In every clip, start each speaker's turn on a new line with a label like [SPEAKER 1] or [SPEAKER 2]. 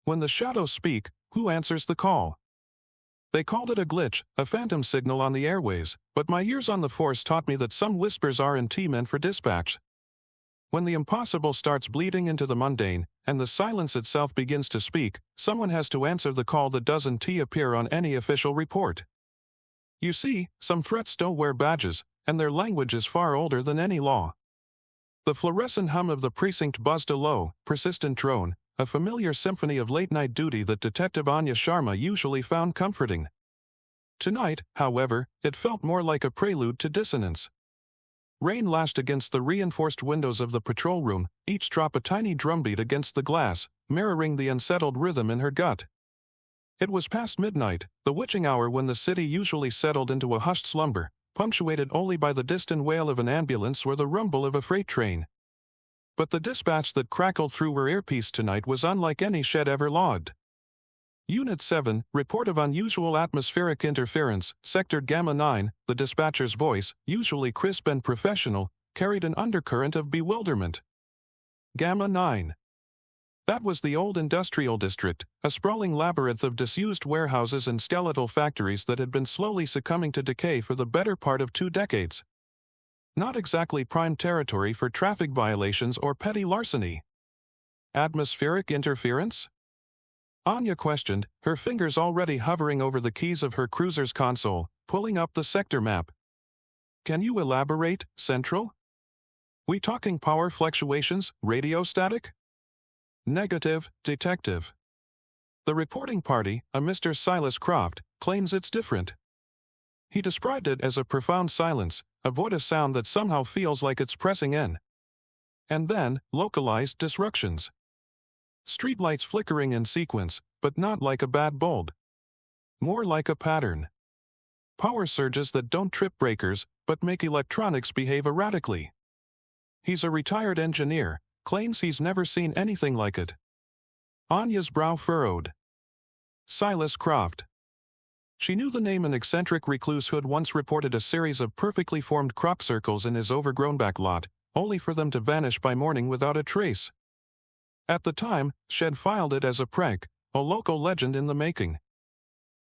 [SPEAKER 1] When the shadows speak, who answers the call? They called it a glitch, a phantom signal on the airways, but my years on the force taught me that some whispers aren't meant for dispatch. When the impossible starts bleeding into the mundane, and the silence itself begins to speak, someone has to answer the call that doesn't appear on any official report. You see, some threats don't wear badges, and their language is far older than any law. The fluorescent hum of the precinct buzzed a low, persistent drone, a familiar symphony of late-night duty that Detective Anya Sharma usually found comforting. Tonight, however, it felt more like a prelude to dissonance. Rain lashed against the reinforced windows of the patrol room, each drop a tiny drumbeat against the glass, mirroring the unsettled rhythm in her gut. It was past midnight, the witching hour when the city usually settled into a hushed slumber, punctuated only by the distant wail of an ambulance or the rumble of a freight train. But the dispatch that crackled through her earpiece tonight was unlike any she'd ever logged. Unit 7, report of unusual atmospheric interference, Sector Gamma 9, the dispatcher's voice, usually crisp and professional, carried an undercurrent of bewilderment. Gamma 9. That was the old industrial district, a sprawling labyrinth of disused warehouses and skeletal factories that had been slowly succumbing to decay for the better part of 2 decades. Not exactly prime territory for traffic violations or petty larceny. Atmospheric interference? Anya questioned, her fingers already hovering over the keys of her cruiser's console, pulling up the sector map. Can you elaborate, Central? We talking power fluctuations, radio static? Negative, Detective. The reporting party, a Mr. Silas Croft, claims it's different. He described it as a profound silence, a void of sound that somehow feels like it's pressing in. And then, localized disruptions. Streetlights flickering in sequence, but not like a bad bulb. More like a pattern. Power surges that don't trip breakers, but make electronics behave erratically. He's a retired engineer, claims he's never seen anything like it. Anya's brow furrowed. Silas Croft. She knew the name. An eccentric recluse who had once reported a series of perfectly formed crop circles in his overgrown back lot, only for them to vanish by morning without a trace. At the time, she'd filed it as a prank, a local legend in the making.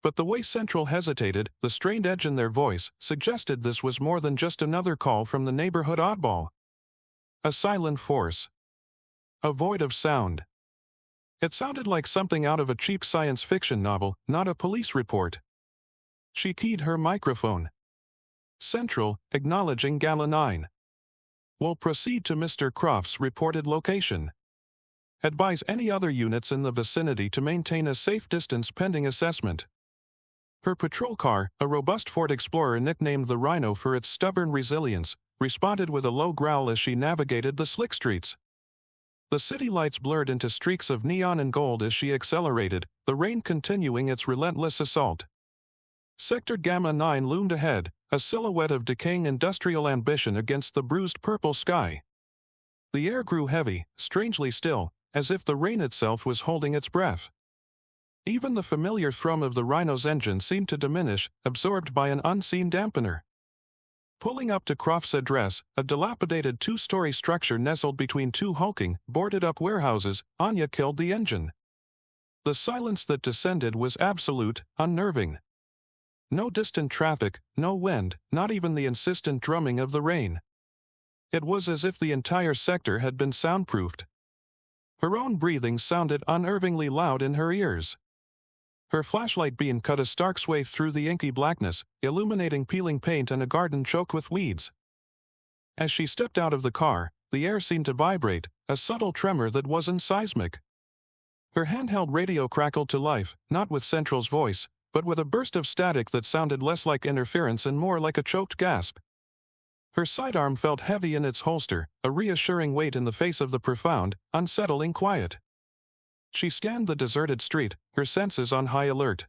[SPEAKER 1] But the way Central hesitated, the strained edge in their voice, suggested this was more than just another call from the neighborhood oddball. A silent force. A void of sound. It sounded like something out of a cheap science fiction novel, not a police report. She keyed her microphone. Central, acknowledging Gamma 9. Will proceed to Mr. Croft's reported location. Advise any other units in the vicinity to maintain a safe distance pending assessment. Her patrol car, a robust Ford Explorer nicknamed the Rhino for its stubborn resilience, responded with a low growl as she navigated the slick streets. The city lights blurred into streaks of neon and gold as she accelerated, the rain continuing its relentless assault. Sector Gamma 9 loomed ahead, a silhouette of decaying industrial ambition against the bruised purple sky. The air grew heavy, strangely still, as if the rain itself was holding its breath. Even the familiar thrum of the Rhino's engine seemed to diminish, absorbed by an unseen dampener. Pulling up to Croft's address, a dilapidated 2-story structure nestled between 2 hulking, boarded-up warehouses, Anya killed the engine. The silence that descended was absolute, unnerving. No distant traffic, no wind, not even the insistent drumming of the rain. It was as if the entire sector had been soundproofed. Her own breathing sounded unnervingly loud in her ears. Her flashlight beam cut a stark swathe through the inky blackness, illuminating peeling paint and a garden choked with weeds. As she stepped out of the car, the air seemed to vibrate, a subtle tremor that wasn't seismic. Her handheld radio crackled to life, not with Central's voice, but with a burst of static that sounded less like interference and more like a choked gasp. Her sidearm felt heavy in its holster, a reassuring weight in the face of the profound, unsettling quiet. She scanned the deserted street, her senses on high alert.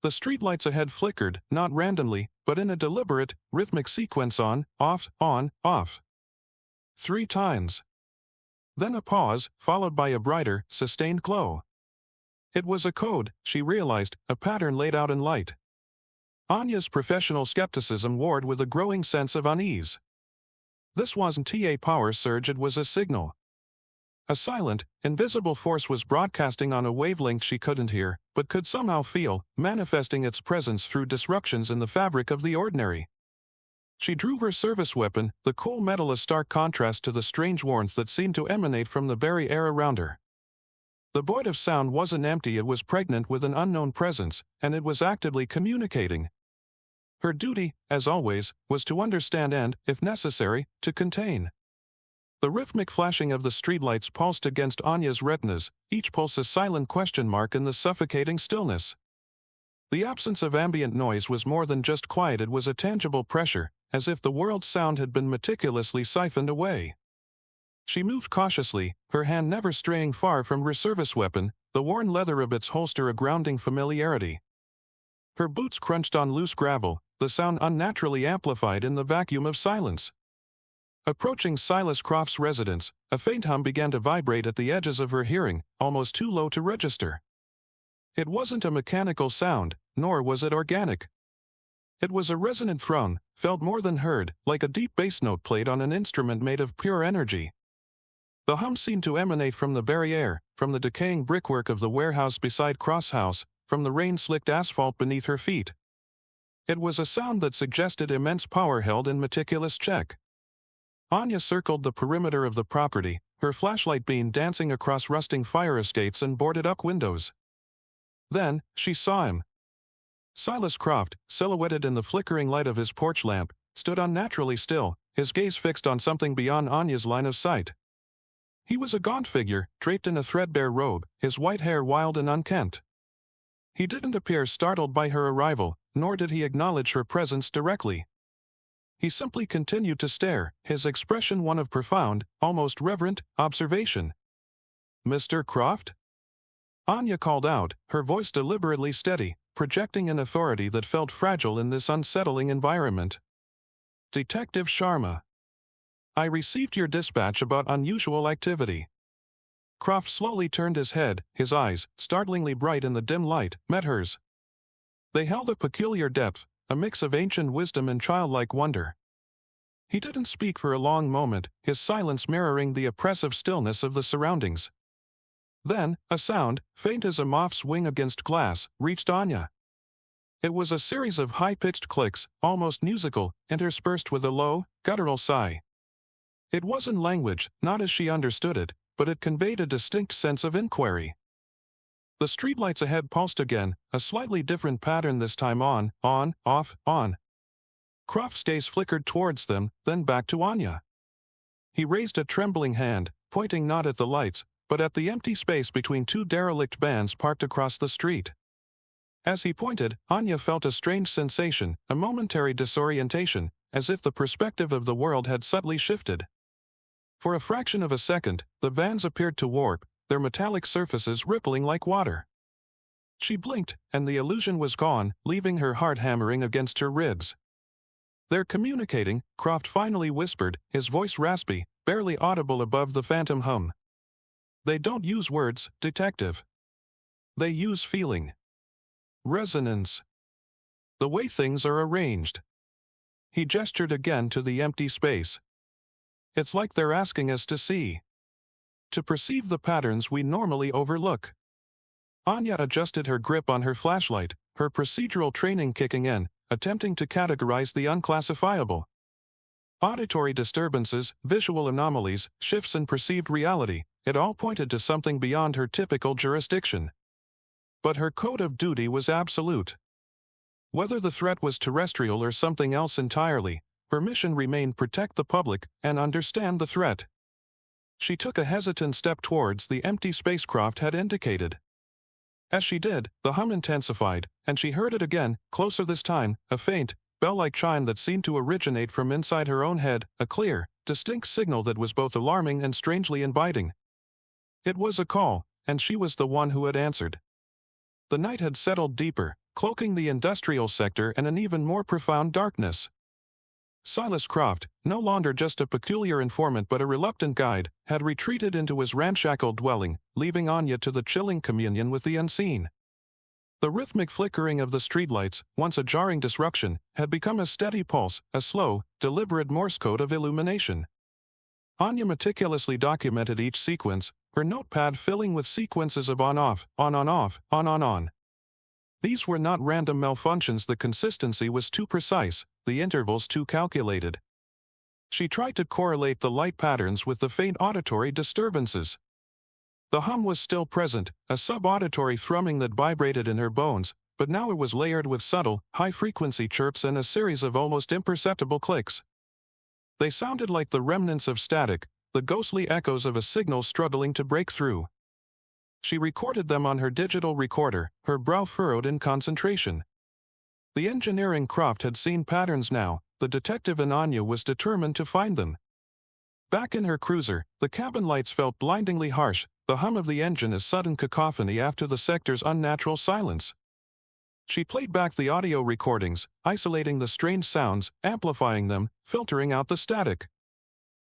[SPEAKER 1] The streetlights ahead flickered, not randomly, but in a deliberate, rhythmic sequence on, off, 3 times. Then a pause, followed by a brighter, sustained glow. It was a code, she realized, a pattern laid out in light. Anya's professional skepticism warred with a growing sense of unease. This wasn't a power surge, it was a signal. A silent, invisible force was broadcasting on a wavelength she couldn't hear, but could somehow feel, manifesting its presence through disruptions in the fabric of the ordinary. She drew her service weapon, the cool metal a stark contrast to the strange warmth that seemed to emanate from the very air around her. The void of sound wasn't empty, it was pregnant with an unknown presence, and it was actively communicating. Her duty, as always, was to understand and, if necessary, to contain. The rhythmic flashing of the streetlights pulsed against Anya's retinas, each pulse a silent question mark in the suffocating stillness. The absence of ambient noise was more than just quiet, it was a tangible pressure, as if the world's sound had been meticulously siphoned away. She moved cautiously, her hand never straying far from her service weapon, the worn leather of its holster a grounding familiarity. Her boots crunched on loose gravel, the sound unnaturally amplified in the vacuum of silence. Approaching Silas Croft's residence, a faint hum began to vibrate at the edges of her hearing, almost too low to register. It wasn't a mechanical sound, nor was it organic. It was a resonant thrum, felt more than heard, like a deep bass note played on an instrument made of pure energy. The hum seemed to emanate from the very air, from the decaying brickwork of the warehouse beside Cross House, from the rain-slicked asphalt beneath her feet. It was a sound that suggested immense power held in meticulous check. Anya circled the perimeter of the property, her flashlight beam dancing across rusting fire escapes and boarded-up windows. Then, she saw him. Silas Croft, silhouetted in the flickering light of his porch lamp, stood unnaturally still, his gaze fixed on something beyond Anya's line of sight. He was a gaunt figure, draped in a threadbare robe, his white hair wild and unkempt. He didn't appear startled by her arrival, nor did he acknowledge her presence directly. He simply continued to stare, his expression one of profound, almost reverent, observation. "Mr. Croft?" Anya called out, her voice deliberately steady, projecting an authority that felt fragile in this unsettling environment. "Detective Sharma. I received your dispatch about unusual activity." Croft slowly turned his head, his eyes, startlingly bright in the dim light, met hers. They held a peculiar depth, a mix of ancient wisdom and childlike wonder. He didn't speak for a long moment, his silence mirroring the oppressive stillness of the surroundings. Then, a sound, faint as a moth's wing against glass, reached Anya. It was a series of high-pitched clicks, almost musical, interspersed with a low, guttural sigh. It wasn't language, not as she understood it, but it conveyed a distinct sense of inquiry. The streetlights ahead pulsed again, a slightly different pattern this time on, off, on. Croft's gaze flickered towards them, then back to Anya. He raised a trembling hand, pointing not at the lights, but at the empty space between two derelict vans parked across the street. As he pointed, Anya felt a strange sensation, a momentary disorientation, as if the perspective of the world had subtly shifted. For a fraction of a second, the vans appeared to warp, their metallic surfaces rippling like water. She blinked, and the illusion was gone, leaving her heart hammering against her ribs. "They're communicating," Croft finally whispered, his voice raspy, barely audible above the phantom hum. "They don't use words, detective. They use feeling. Resonance. The way things are arranged." He gestured again to the empty space. "It's like they're asking us to see. To perceive the patterns we normally overlook." Anya adjusted her grip on her flashlight, her procedural training kicking in, attempting to categorize the unclassifiable. Auditory disturbances, visual anomalies, shifts in perceived reality, it all pointed to something beyond her typical jurisdiction. But her code of duty was absolute. Whether the threat was terrestrial or something else entirely, her mission remained protect the public and understand the threat. She took a hesitant step towards the empty space Croft had indicated. As she did, the hum intensified, and she heard it again, closer this time, a faint, bell-like chime that seemed to originate from inside her own head, a clear, distinct signal that was both alarming and strangely inviting. It was a call, and she was the one who had answered. The night had settled deeper, cloaking the industrial sector in an even more profound darkness. Silas Croft, no longer just a peculiar informant but a reluctant guide, had retreated into his ramshackle dwelling, leaving Anya to the chilling communion with the unseen. The rhythmic flickering of the streetlights, once a jarring disruption, had become a steady pulse, a slow, deliberate Morse code of illumination. Anya meticulously documented each sequence, her notepad filling with sequences of on-off, on-on-off, on-on-on. These were not random malfunctions. The consistency was too precise, the intervals too calculated. She tried to correlate the light patterns with the faint auditory disturbances. The hum was still present, a sub-auditory thrumming that vibrated in her bones, but now it was layered with subtle, high-frequency chirps and a series of almost imperceptible clicks. They sounded like the remnants of static, the ghostly echoes of a signal struggling to break through. She recorded them on her digital recorder, her brow furrowed in concentration. The engineering Croft had seen patterns now, the detective in Anya was determined to find them. Back in her cruiser, the cabin lights felt blindingly harsh, the hum of the engine a sudden cacophony after the sector's unnatural silence. She played back the audio recordings, isolating the strange sounds, amplifying them, filtering out the static.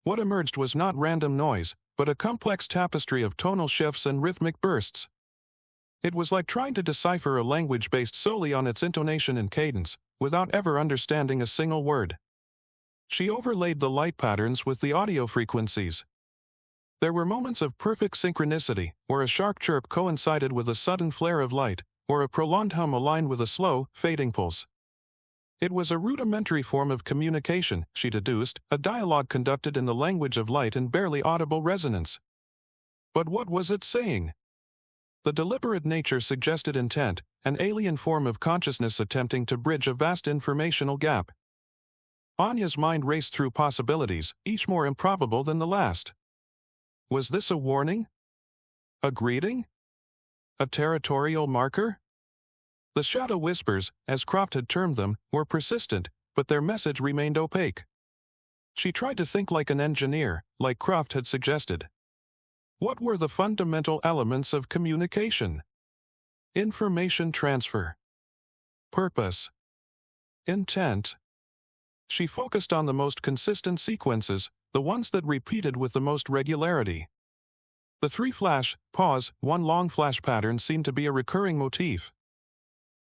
[SPEAKER 1] What emerged was not random noise, but a complex tapestry of tonal shifts and rhythmic bursts. It was like trying to decipher a language based solely on its intonation and cadence, without ever understanding a single word. She overlaid the light patterns with the audio frequencies. There were moments of perfect synchronicity, where a sharp chirp coincided with a sudden flare of light, or a prolonged hum aligned with a slow, fading pulse. It was a rudimentary form of communication, she deduced, a dialogue conducted in the language of light and barely audible resonance. But what was it saying? The deliberate nature suggested intent, an alien form of consciousness attempting to bridge a vast informational gap. Anya's mind raced through possibilities, each more improbable than the last. Was this a warning? A greeting? A territorial marker? The shadow whispers, as Croft had termed them, were persistent, but their message remained opaque. She tried to think like an engineer, like Croft had suggested. What were the fundamental elements of communication? Information transfer. Purpose. Intent. She focused on the most consistent sequences, the ones that repeated with the most regularity. The 3 flash, pause, 1 long flash pattern seemed to be a recurring motif.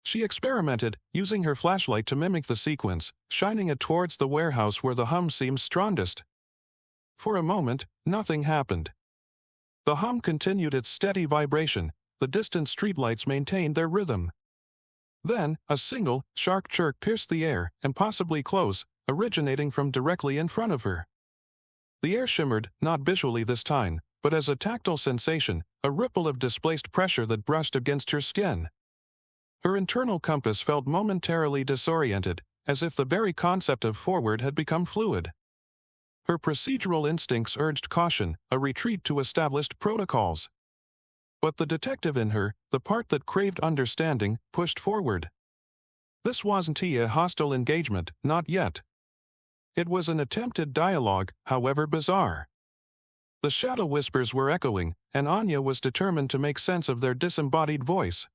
[SPEAKER 1] She experimented, using her flashlight to mimic the sequence, shining it towards the warehouse where the hum seemed strongest. For a moment, nothing happened. The hum continued its steady vibration, the distant streetlights maintained their rhythm. Then, a single, sharp chirp pierced the air, impossibly close, originating from directly in front of her. The air shimmered, not visually this time, but as a tactile sensation, a ripple of displaced pressure that brushed against her skin. Her internal compass felt momentarily disoriented, as if the very concept of forward had become fluid. Her procedural instincts urged caution, a retreat to established protocols. But the detective in her, the part that craved understanding, pushed forward. This wasn't a hostile engagement, not yet. It was an attempted dialogue, however bizarre. The shadow whispers were echoing, and Anya was determined to make sense of their disembodied voice.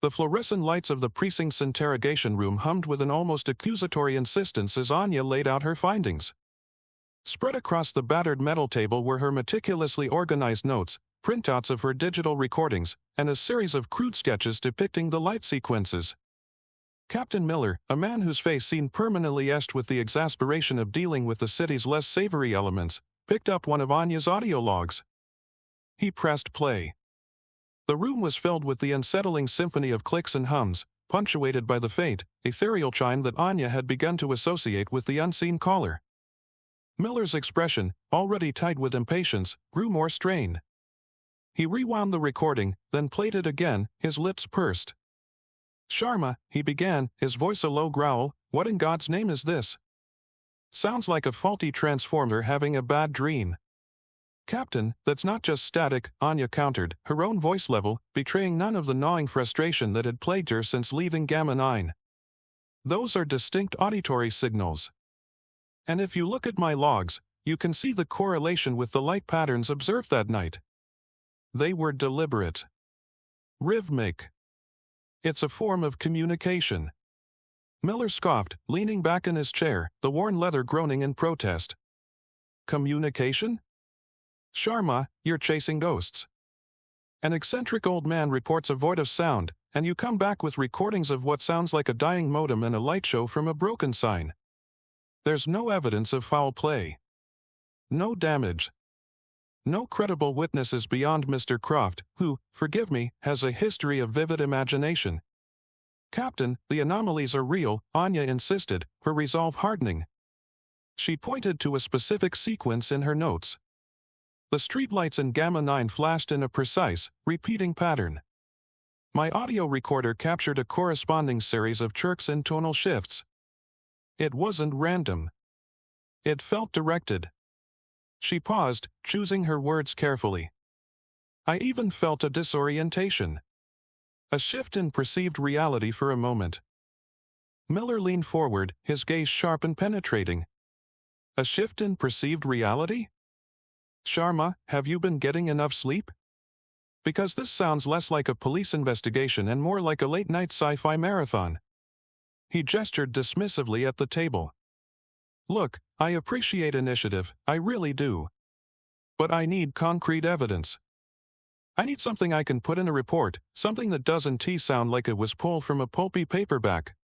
[SPEAKER 1] The fluorescent lights of the precinct's interrogation room hummed with an almost accusatory insistence as Anya laid out her findings. Spread across the battered metal table were her meticulously organized notes, printouts of her digital recordings, and a series of crude sketches depicting the light sequences. Captain Miller, a man whose face seemed permanently etched with the exasperation of dealing with the city's less savory elements, picked up one of Anya's audio logs. He pressed play. The room was filled with the unsettling symphony of clicks and hums, punctuated by the faint, ethereal chime that Anya had begun to associate with the unseen caller. Miller's expression, already tight with impatience, grew more strained. He rewound the recording, then played it again, his lips pursed. "Sharma," he began, his voice a low growl, "what in God's name is this? Sounds like a faulty transformer having a bad dream." "Captain, that's not just static," Anya countered, her own voice level, betraying none of the gnawing frustration that had plagued her since leaving Gamma 9. "Those are distinct auditory signals. And if you look at my logs, you can see the correlation with the light patterns observed that night. They were deliberate. Rhythmic. It's a form of communication." Miller scoffed, leaning back in his chair, the worn leather groaning in protest. "Communication? Sharma, you're chasing ghosts. An eccentric old man reports a void of sound, and you come back with recordings of what sounds like a dying modem and a light show from a broken sign. There's no evidence of foul play. No damage. No credible witnesses beyond Mr. Croft, who, forgive me, has a history of vivid imagination. Captain, the anomalies are real, Anya insisted, her resolve hardening. She pointed to a specific sequence in her notes. The streetlights in Gamma 9 flashed in a precise, repeating pattern. My audio recorder captured a corresponding series of chirps in tonal shifts. It wasn't random. It felt directed. She paused, choosing her words carefully. I even felt a disorientation. A shift in perceived reality for a moment. Miller leaned forward, his gaze sharp and penetrating. A shift in perceived reality? Sharma, have you been getting enough sleep? Because this sounds less like a police investigation and more like a late-night sci-fi marathon. He gestured dismissively at the table. Look, I appreciate initiative, I really do. But I need concrete evidence. I need something I can put in a report, something that doesn't sound like it was pulled from a pulpy paperback.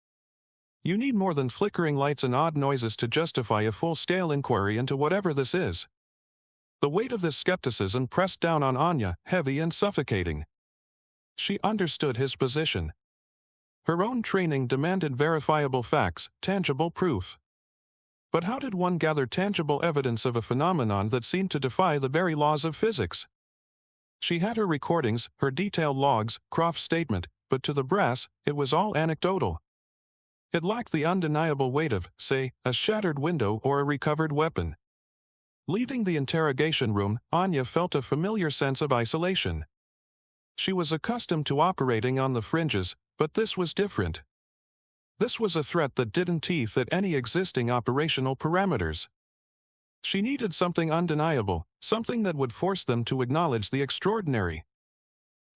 [SPEAKER 1] You need more than flickering lights and odd noises to justify a full-scale inquiry into whatever this is. The weight of this skepticism pressed down on Anya, heavy and suffocating. She understood his position. Her own training demanded verifiable facts, tangible proof. But how did one gather tangible evidence of a phenomenon that seemed to defy the very laws of physics? She had her recordings, her detailed logs, Croft's statement, but to the brass, it was all anecdotal. It lacked the undeniable weight of, say, a shattered window or a recovered weapon. Leaving the interrogation room, Anya felt a familiar sense of isolation. She was accustomed to operating on the fringes, but this was different. This was a threat that didn't teeth at any existing operational parameters. She needed something undeniable, something that would force them to acknowledge the extraordinary.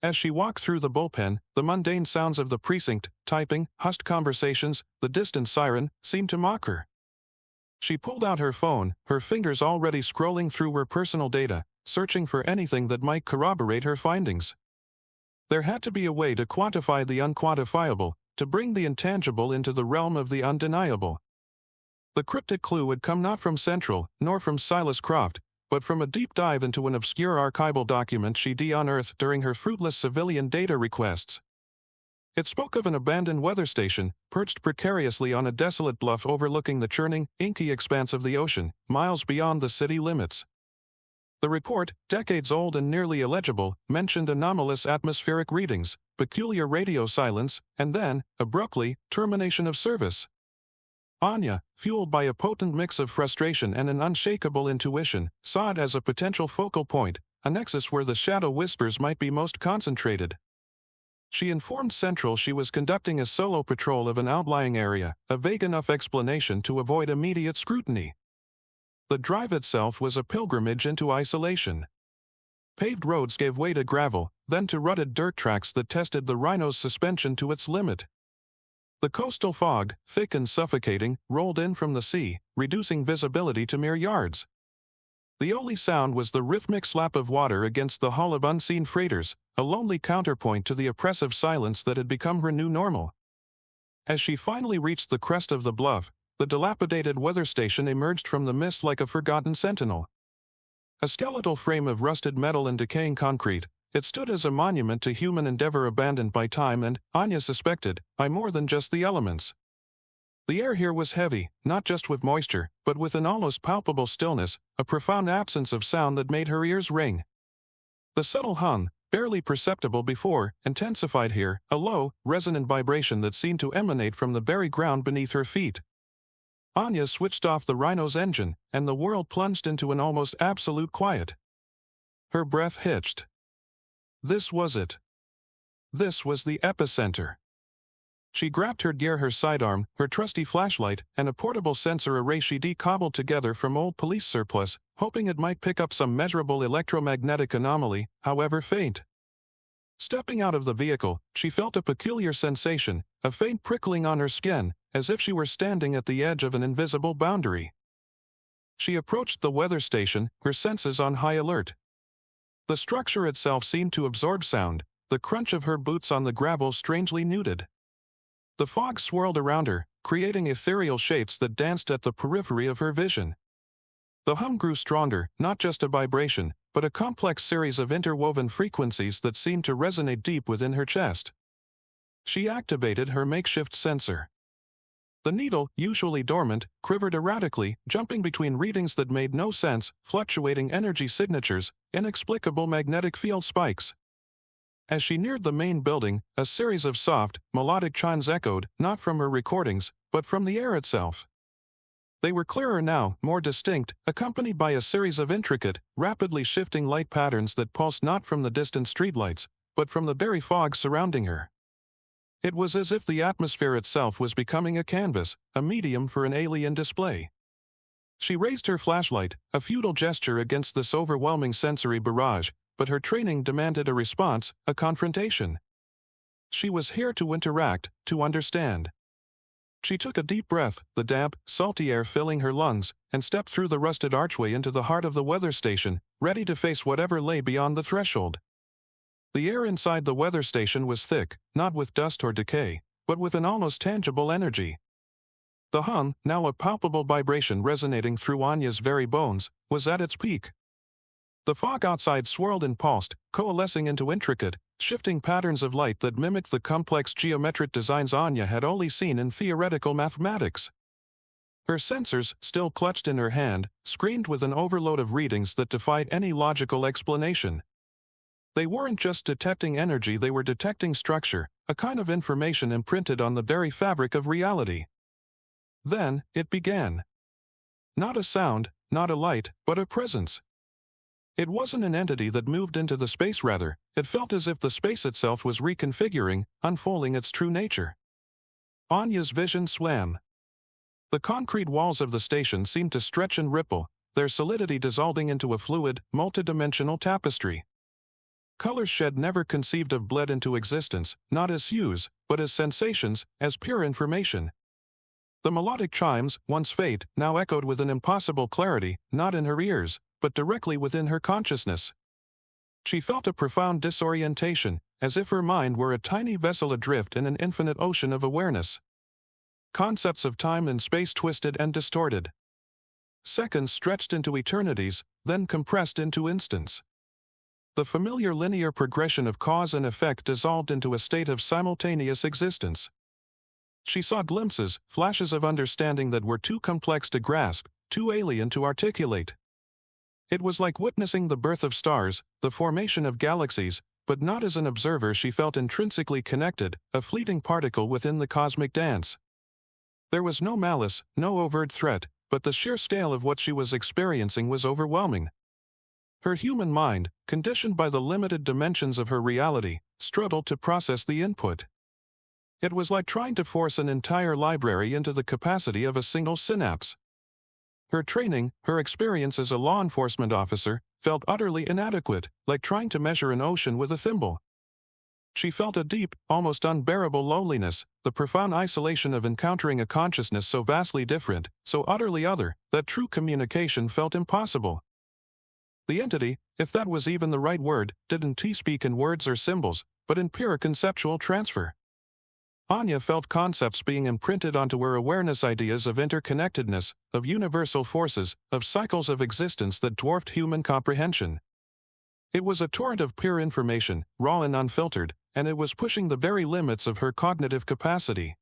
[SPEAKER 1] As she walked through the bullpen, the mundane sounds of the precinct, typing, hushed conversations, the distant siren, seemed to mock her. She pulled out her phone, her fingers already scrolling through her personal data, searching for anything that might corroborate her findings. There had to be a way to quantify the unquantifiable, to bring the intangible into the realm of the undeniable. The cryptic clue had come not from Central, nor from Silas Croft, but from a deep dive into an obscure archival document she'd unearthed during her fruitless civilian data requests. It spoke of an abandoned weather station, perched precariously on a desolate bluff overlooking the churning, inky expanse of the ocean, miles beyond the city limits. The report, decades old and nearly illegible, mentioned anomalous atmospheric readings, peculiar radio silence, and then, abruptly, termination of service. Anya, fueled by a potent mix of frustration and an unshakable intuition, saw it as a potential focal point, a nexus where the shadow whispers might be most concentrated. She informed Central she was conducting a solo patrol of an outlying area, a vague enough explanation to avoid immediate scrutiny. The drive itself was a pilgrimage into isolation. Paved roads gave way to gravel, then to rutted dirt tracks that tested the rhino's suspension to its limit. The coastal fog, thick and suffocating, rolled in from the sea, reducing visibility to mere yards. The only sound was the rhythmic slap of water against the hull of unseen freighters, a lonely counterpoint to the oppressive silence that had become her new normal. As she finally reached the crest of the bluff, the dilapidated weather station emerged from the mist like a forgotten sentinel. A skeletal frame of rusted metal and decaying concrete, it stood as a monument to human endeavor abandoned by time and, Anya suspected, by more than just the elements. The air here was heavy, not just with moisture, but with an almost palpable stillness, a profound absence of sound that made her ears ring. The subtle hum, barely perceptible before, intensified here, a low, resonant vibration that seemed to emanate from the very ground beneath her feet. Anya switched off the rhino's engine, and the world plunged into an almost absolute quiet. Her breath hitched. This was it. This was the epicenter. She grabbed her gear, her sidearm, her trusty flashlight, and a portable sensor array she'd cobbled together from old police surplus, hoping it might pick up some measurable electromagnetic anomaly, however faint. Stepping out of the vehicle, she felt a peculiar sensation, a faint prickling on her skin, as if she were standing at the edge of an invisible boundary. She approached the weather station, her senses on high alert. The structure itself seemed to absorb sound, the crunch of her boots on the gravel strangely muted. The fog swirled around her, creating ethereal shapes that danced at the periphery of her vision. The hum grew stronger, not just a vibration, but a complex series of interwoven frequencies that seemed to resonate deep within her chest. She activated her makeshift sensor. The needle, usually dormant, quivered erratically, jumping between readings that made no sense, fluctuating energy signatures, inexplicable magnetic field spikes. As she neared the main building, a series of soft, melodic chimes echoed, not from her recordings, but from the air itself. They were clearer now, more distinct, accompanied by a series of intricate, rapidly shifting light patterns that pulsed not from the distant streetlights, but from the very fog surrounding her. It was as if the atmosphere itself was becoming a canvas, a medium for an alien display. She raised her flashlight, a futile gesture against this overwhelming sensory barrage, but her training demanded a response, a confrontation. She was here to interact, to understand. She took a deep breath, the damp, salty air filling her lungs, and stepped through the rusted archway into the heart of the weather station, ready to face whatever lay beyond the threshold. The air inside the weather station was thick, not with dust or decay, but with an almost tangible energy. The hum, now a palpable vibration resonating through Anya's very bones, was at its peak. The fog outside swirled and pulsed, coalescing into intricate, shifting patterns of light that mimicked the complex geometric designs Anya had only seen in theoretical mathematics. Her sensors, still clutched in her hand, screamed with an overload of readings that defied any logical explanation. They weren't just detecting energy, they were detecting structure, a kind of information imprinted on the very fabric of reality. Then, it began. Not a sound, not a light, but a presence. It wasn't an entity that moved into the space, rather, it felt as if the space itself was reconfiguring, unfolding its true nature. Anya's vision swam. The concrete walls of the station seemed to stretch and ripple, their solidity dissolving into a fluid, multidimensional tapestry. Colors she had never conceived of bled into existence, not as hues, but as sensations, as pure information. The melodic chimes, once faint, now echoed with an impossible clarity, not in her ears, but directly within her consciousness. She felt a profound disorientation, as if her mind were a tiny vessel adrift in an infinite ocean of awareness. Concepts of time and space twisted and distorted. Seconds stretched into eternities, then compressed into instants. The familiar linear progression of cause and effect dissolved into a state of simultaneous existence. She saw glimpses, flashes of understanding that were too complex to grasp, too alien to articulate. It was like witnessing the birth of stars, the formation of galaxies, but not as an observer. She felt intrinsically connected, a fleeting particle within the cosmic dance. There was no malice, no overt threat, but the sheer scale of what she was experiencing was overwhelming. Her human mind, conditioned by the limited dimensions of her reality, struggled to process the input. It was like trying to force an entire library into the capacity of a single synapse. Her training, her experience as a law enforcement officer, felt utterly inadequate, like trying to measure an ocean with a thimble. She felt a deep, almost unbearable loneliness, the profound isolation of encountering a consciousness so vastly different, so utterly other, that true communication felt impossible. The entity, if that was even the right word, didn't speak in words or symbols, but in pure conceptual transfer. Anya felt concepts being imprinted onto her awareness, ideas of interconnectedness, of universal forces, of cycles of existence that dwarfed human comprehension. It was a torrent of pure information, raw and unfiltered, and it was pushing the very limits of her cognitive capacity.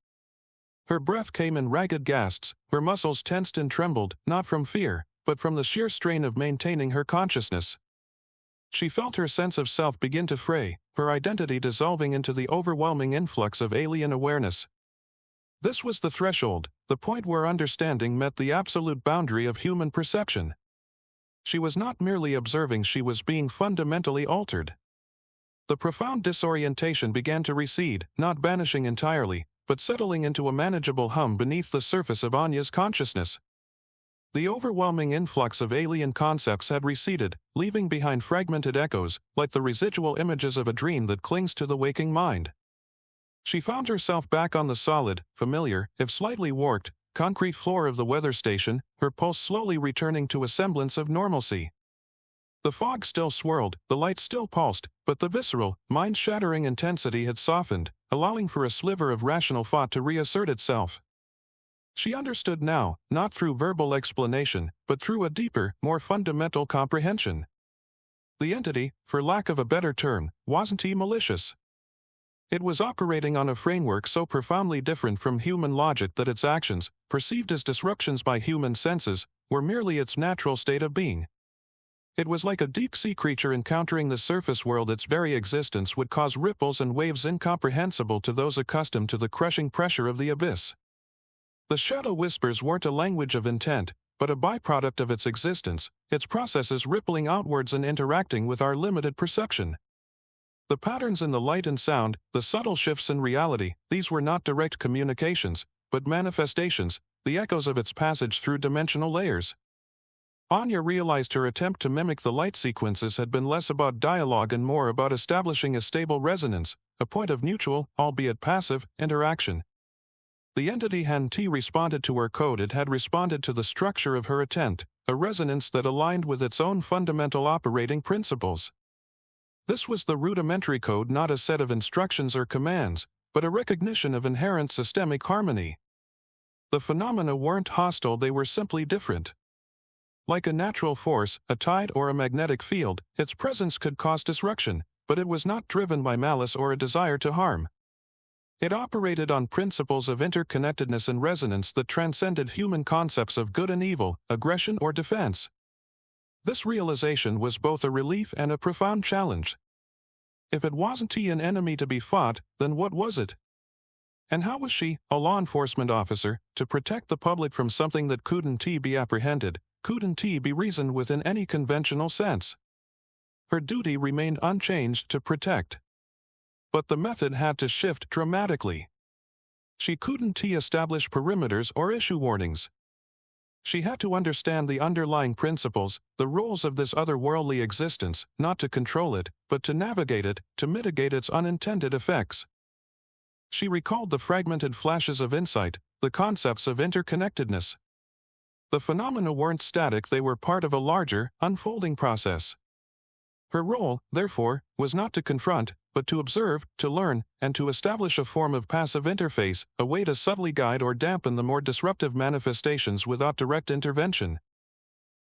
[SPEAKER 1] Her breath came in ragged gasps, her muscles tensed and trembled, not from fear, but from the sheer strain of maintaining her consciousness. She felt her sense of self begin to fray, her identity dissolving into the overwhelming influx of alien awareness. This was the threshold, the point where understanding met the absolute boundary of human perception. She was not merely observing, she was being fundamentally altered. The profound disorientation began to recede, not vanishing entirely, but settling into a manageable hum beneath the surface of Anya's consciousness. The overwhelming influx of alien concepts had receded, leaving behind fragmented echoes, like the residual images of a dream that clings to the waking mind. She found herself back on the solid, familiar, if slightly warped, concrete floor of the weather station, her pulse slowly returning to a semblance of normalcy. The fog still swirled, the light still pulsed, but the visceral, mind-shattering intensity had softened, allowing for a sliver of rational thought to reassert itself. She understood now, not through verbal explanation, but through a deeper, more fundamental comprehension. The entity, for lack of a better term, wasn't malicious. It was operating on a framework so profoundly different from human logic that its actions, perceived as disruptions by human senses, were merely its natural state of being. It was like a deep-sea creature encountering the surface world. Its very existence would cause ripples and waves incomprehensible to those accustomed to the crushing pressure of the abyss. The shadow whispers weren't a language of intent, but a byproduct of its existence, its processes rippling outwards and interacting with our limited perception. The patterns in the light and sound, the subtle shifts in reality, these were not direct communications, but manifestations, the echoes of its passage through dimensional layers. Anya realized her attempt to mimic the light sequences had been less about dialogue and more about establishing a stable resonance, a point of mutual, albeit passive, interaction. The entity Han-T responded to her code. It had responded to the structure of her attempt, a resonance that aligned with its own fundamental operating principles. This was the rudimentary code, not a set of instructions or commands, but a recognition of inherent systemic harmony. The phenomena weren't hostile, they were simply different. Like a natural force, a tide or a magnetic field, its presence could cause disruption, but it was not driven by malice or a desire to harm. It operated on principles of interconnectedness and resonance that transcended human concepts of good and evil, aggression or defense. This realization was both a relief and a profound challenge. If it wasn't an enemy to be fought, then what was it? And how was she, a law enforcement officer, to protect the public from something that couldn't be apprehended, couldn't be reasoned with in any conventional sense? Her duty remained unchanged: to protect. But the method had to shift dramatically. She couldn't establish perimeters or issue warnings. She had to understand the underlying principles, the roles of this otherworldly existence, not to control it, but to navigate it, to mitigate its unintended effects. She recalled the fragmented flashes of insight, the concepts of interconnectedness. The phenomena weren't static, they were part of a larger, unfolding process. Her role, therefore, was not to confront, but to observe, to learn, and to establish a form of passive interface, a way to subtly guide or dampen the more disruptive manifestations without direct intervention.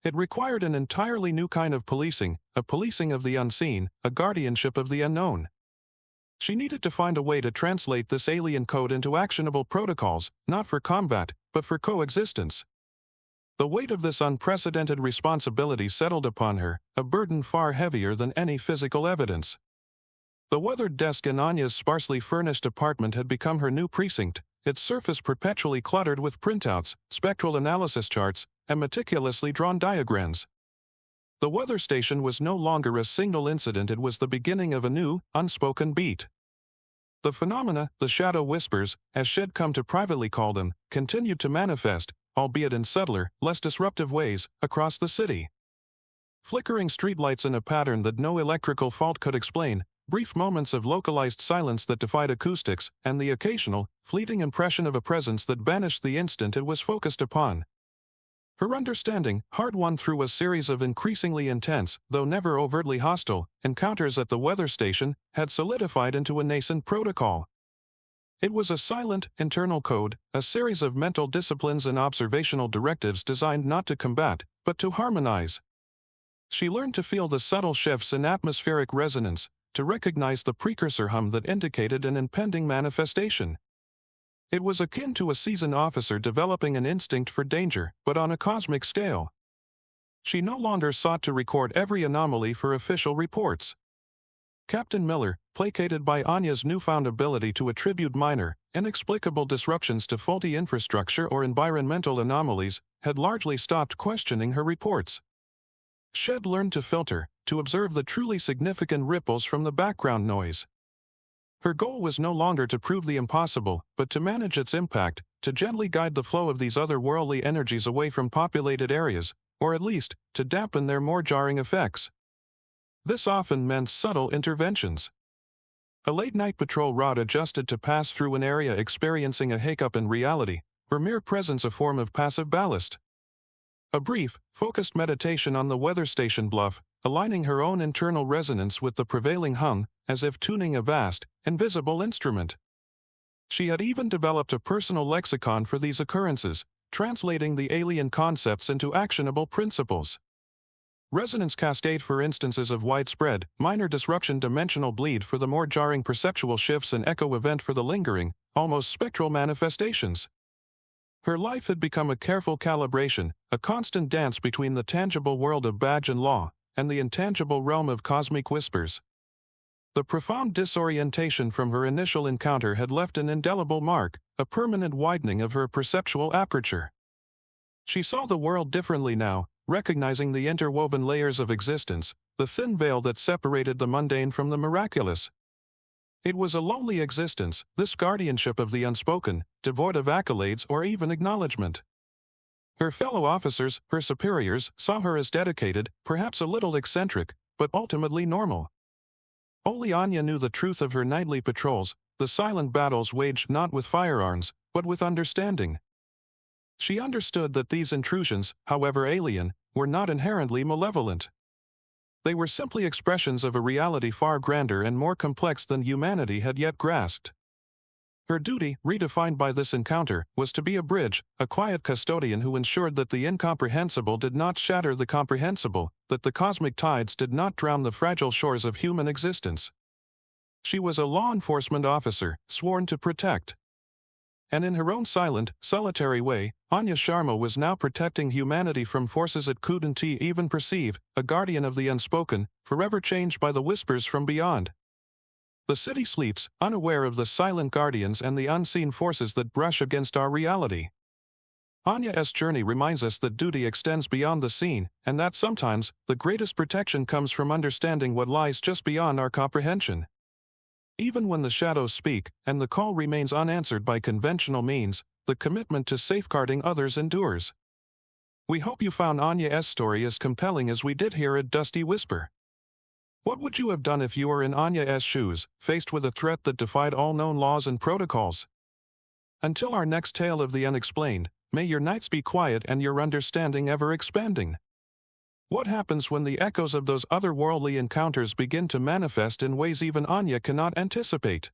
[SPEAKER 1] It required an entirely new kind of policing, a policing of the unseen, a guardianship of the unknown. She needed to find a way to translate this alien code into actionable protocols, not for combat, but for coexistence. The weight of this unprecedented responsibility settled upon her, a burden far heavier than any physical evidence. The weathered desk in Anya's sparsely furnished apartment had become her new precinct, its surface perpetually cluttered with printouts, spectral analysis charts, and meticulously drawn diagrams. The weather station was no longer a single incident, it was the beginning of a new, unspoken beat. The phenomena, the shadow whispers, as she'd come to privately call them, continued to manifest, albeit in subtler, less disruptive ways, across the city. Flickering streetlights in a pattern that no electrical fault could explain, brief moments of localized silence that defied acoustics, and the occasional, fleeting impression of a presence that vanished the instant it was focused upon. Her understanding, hard-won through a series of increasingly intense, though never overtly hostile, encounters at the weather station, had solidified into a nascent protocol. It was a silent, internal code, a series of mental disciplines and observational directives designed not to combat, but to harmonize. She learned to feel the subtle shifts in atmospheric resonance, to recognize the precursor hum that indicated an impending manifestation. It was akin to a seasoned officer developing an instinct for danger, but on a cosmic scale. She no longer sought to record every anomaly for official reports. Captain Miller, placated by Anya's newfound ability to attribute minor, inexplicable disruptions to faulty infrastructure or environmental anomalies, had largely stopped questioning her reports. She'd learned to filter, to observe the truly significant ripples from the background noise. Her goal was no longer to prove the impossible, but to manage its impact, to gently guide the flow of these otherworldly energies away from populated areas, or at least, to dampen their more jarring effects. This often meant subtle interventions. A late-night patrol route adjusted to pass through an area experiencing a hiccup in reality, her mere presence a form of passive ballast. A brief, focused meditation on the weather station bluff, aligning her own internal resonance with the prevailing hum, as if tuning a vast, invisible instrument. She had even developed a personal lexicon for these occurrences, translating the alien concepts into actionable principles. Resonance cascade for instances of widespread, minor disruption, dimensional bleed for the more jarring perceptual shifts, and echo event for the lingering, almost spectral manifestations. Her life had become a careful calibration, a constant dance between the tangible world of badge and law, and the intangible realm of cosmic whispers. The profound disorientation from her initial encounter had left an indelible mark, a permanent widening of her perceptual aperture. She saw the world differently now, recognizing the interwoven layers of existence, the thin veil that separated the mundane from the miraculous. It was a lonely existence, this guardianship of the unspoken, devoid of accolades or even acknowledgement. Her fellow officers, her superiors, saw her as dedicated, perhaps a little eccentric, but ultimately normal. Only Anya knew the truth of her nightly patrols, the silent battles waged not with firearms, but with understanding. She understood that these intrusions, however alien, were not inherently malevolent. They were simply expressions of a reality far grander and more complex than humanity had yet grasped. Her duty, redefined by this encounter, was to be a bridge, a quiet custodian who ensured that the incomprehensible did not shatter the comprehensible, that the cosmic tides did not drown the fragile shores of human existence. She was a law enforcement officer, sworn to protect. And in her own silent, solitary way, Anya Sharma was now protecting humanity from forces it couldn't even perceive, a guardian of the unspoken, forever changed by the whispers from beyond. The city sleeps, unaware of the silent guardians and the unseen forces that brush against our reality. Anya's journey reminds us that duty extends beyond the seen, and that sometimes, the greatest protection comes from understanding what lies just beyond our comprehension. Even when the shadows speak, and the call remains unanswered by conventional means, the commitment to safeguarding others endures. We hope you found Anya's story as compelling as we did here at Dusty Whisper. What would you have done if you were in Anya's shoes, faced with a threat that defied all known laws and protocols? Until our next tale of the unexplained, may your nights be quiet and your understanding ever expanding. What happens when the echoes of those otherworldly encounters begin to manifest in ways even Anya cannot anticipate?